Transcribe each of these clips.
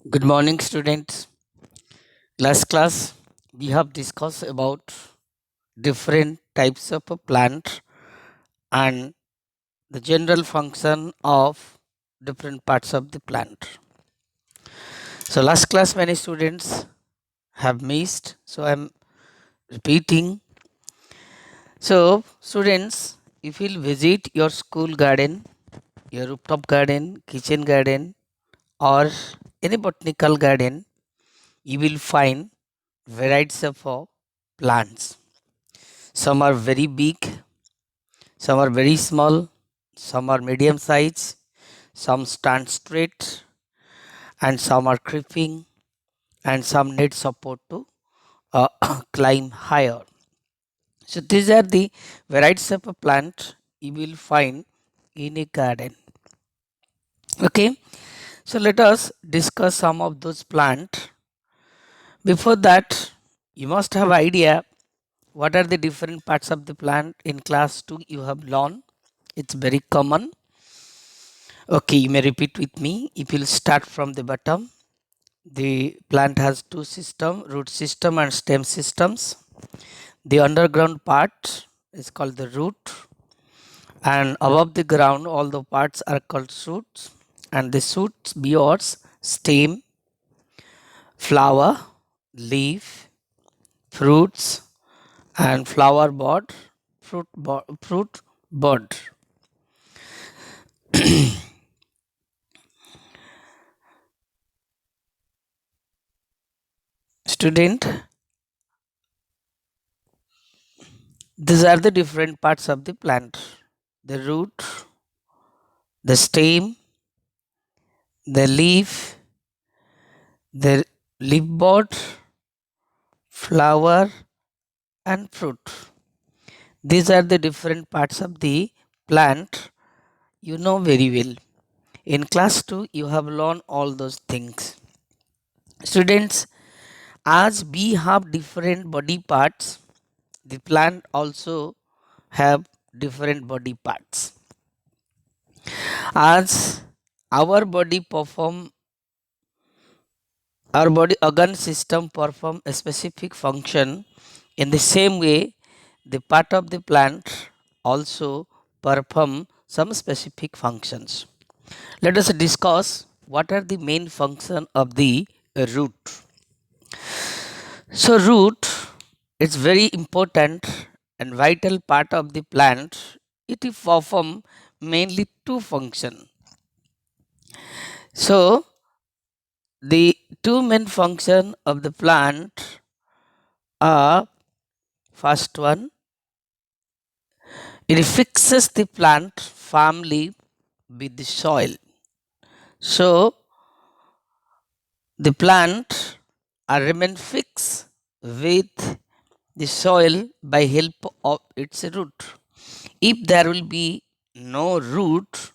Good morning, students. Last class, we have discussed about different types of a plant and the general function of different parts of the plant. So, last class, many students have missed, so I'm repeating. So, students, if you'll visit your school garden, your rooftop garden, kitchen garden, or any botanical garden, you will find varieties of plants. Some are very big, some are very small, some are medium size, some stand straight, and some are creeping, and some need support to uh, climb higher. So these are the varieties of a plant you will find in a garden. Okay, so let us discuss some of those plants. Before that, you must have idea what are the different parts of the plant. In class 2 you have learned, it's very common. Okay, you may repeat with me. If you'll start from the bottom, the plant has two systems, root system and stem systems. The underground part is called the root, and above the ground all the parts are called shoots, and the shoots bears stem, flower, leaf, fruits, and flower bud, fruit bud. Student, these are the different parts of the plant: the root, the stem, the leaf, the leaf bud, flower, and fruit. These are the different parts of the plant you know very well. In class 2, you have learned all those things. Students, as we have different body parts, the plant also have different body parts. As our body perform our body organ system perform a specific function, in the same way the part of the plant also perform some specific functions. Let us discuss what are the main function of the root. So root is very important and vital part of the plant. It perform mainly two function. So the two main function of the plant are: first one, it fixes the plant firmly with the soil. So the plant are remain fixed with the soil by help of its root. If there will be no root,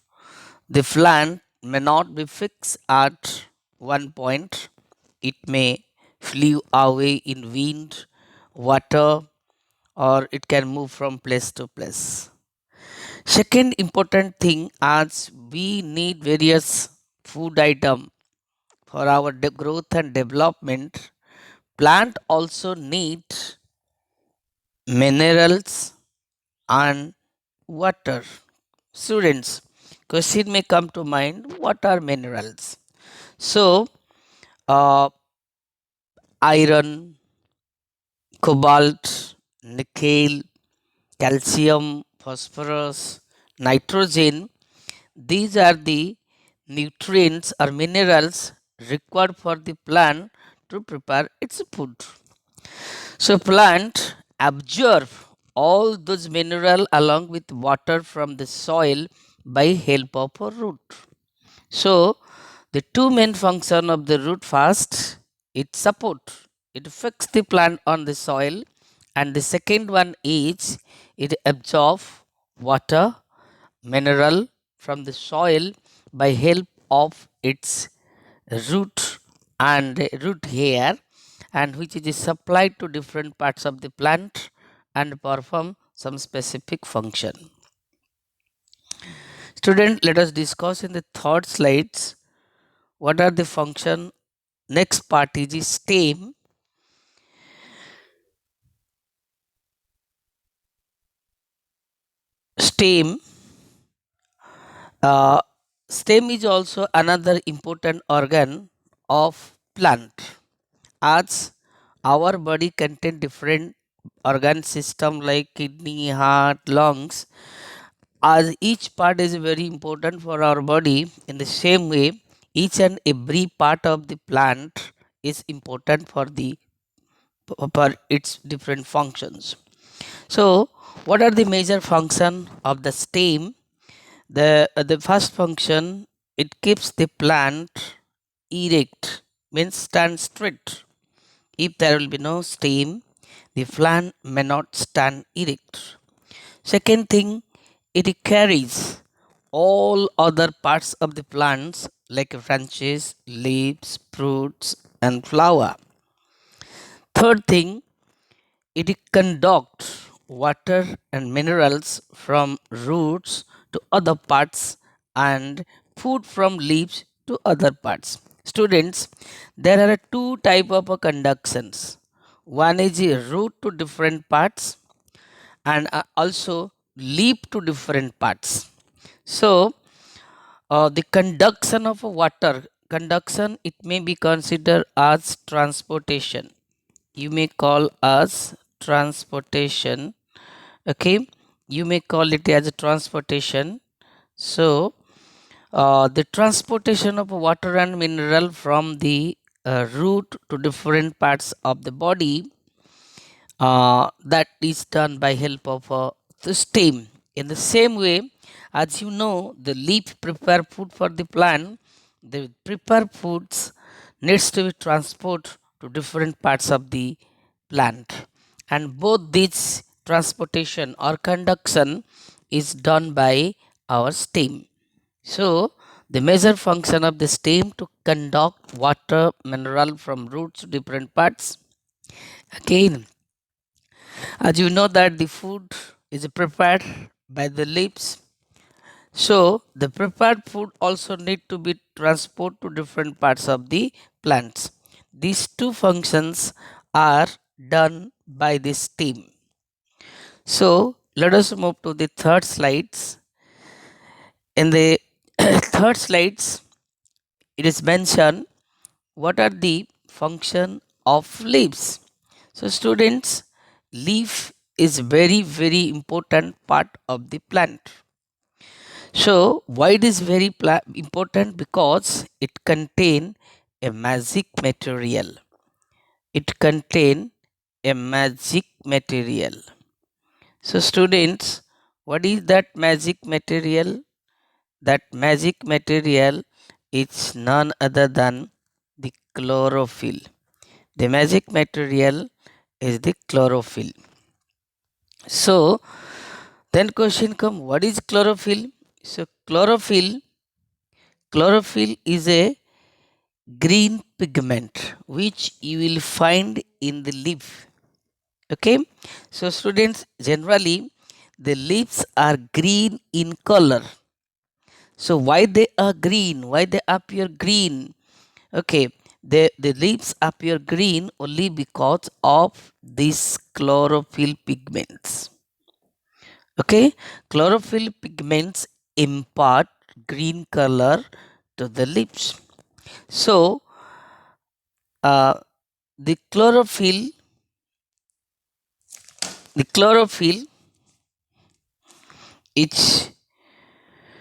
the plant may not be fixed at one point. It may flee away in wind, water, or it can move from place to place. Second important thing, as we need various food item for our growth and development, plant also need minerals and water. Students, question may come to mind, what are minerals? So, uh, iron, cobalt, nickel, calcium, phosphorus, nitrogen, these are the nutrients or minerals required for the plant to prepare its food. So plant absorb all those mineral along with water from the soil by help of a root. So the two main function of the root, first, it support, it fix the plant on the soil, and the second one is it absorb water, mineral from the soil by help of its root and root hair, and which is supplied to different parts of the plant and perform some specific function. Student, let us discuss in the third slides what are the function next part is the stem. Stem. Uh, Stem is also another important organ of plant, as our body contain different organ system like kidney, heart, lungs. As each part is very important for our body, in the same way, each and every part of the plant is important for its different functions. So, what are the major function of the stem? The first function, it keeps the plant erect, means stand straight. If there will be no stem, the plant may not stand erect. Second thing, it carries all other parts of the plants like branches, leaves, fruits, and flower. Third thing, it conducts water and minerals from roots to other parts and food from leaves to other parts. Students, there are two type of conductions. One is a root to different parts and also leaf to different parts. So, the conduction of water, conduction, it may be considered as transportation. You may call as transportation. Okay, you may call it as a transportation. So, the transportation of water and mineral from the root to different parts of the body, that is done by help of the stem. In the same way, as you know, the leaf prepare food for the plant. The prepare foods needs to be transport to different parts of the plant, and both this transportation or conduction is done by our stem. So, the major function of the stem to conduct water mineral from roots to different parts. Again, as you know that the food is prepared by the leaves, so the prepared food also need to be transported to different parts of the plants. These two functions are done by this stem. So let us move to the third slides. In the third slides, it is mentioned what are the function of leaves. So students, leaf is very important part of the plant. So why it is very important? Because it contain a magic material. It contain a magic material. So students, what is that magic material? That magic material is none other than the chlorophyll. The magic material is the chlorophyll. So then question come, what is chlorophyll? So chlorophyll is a green pigment which you will find in the leaf. Okay, so students, generally the leaves are green in color. So why they are green, why they appear green? Okay, the leaves appear green only because of these chlorophyll pigments. Okay, chlorophyll pigments impart green color to the leaves. So uh, the chlorophyll, it's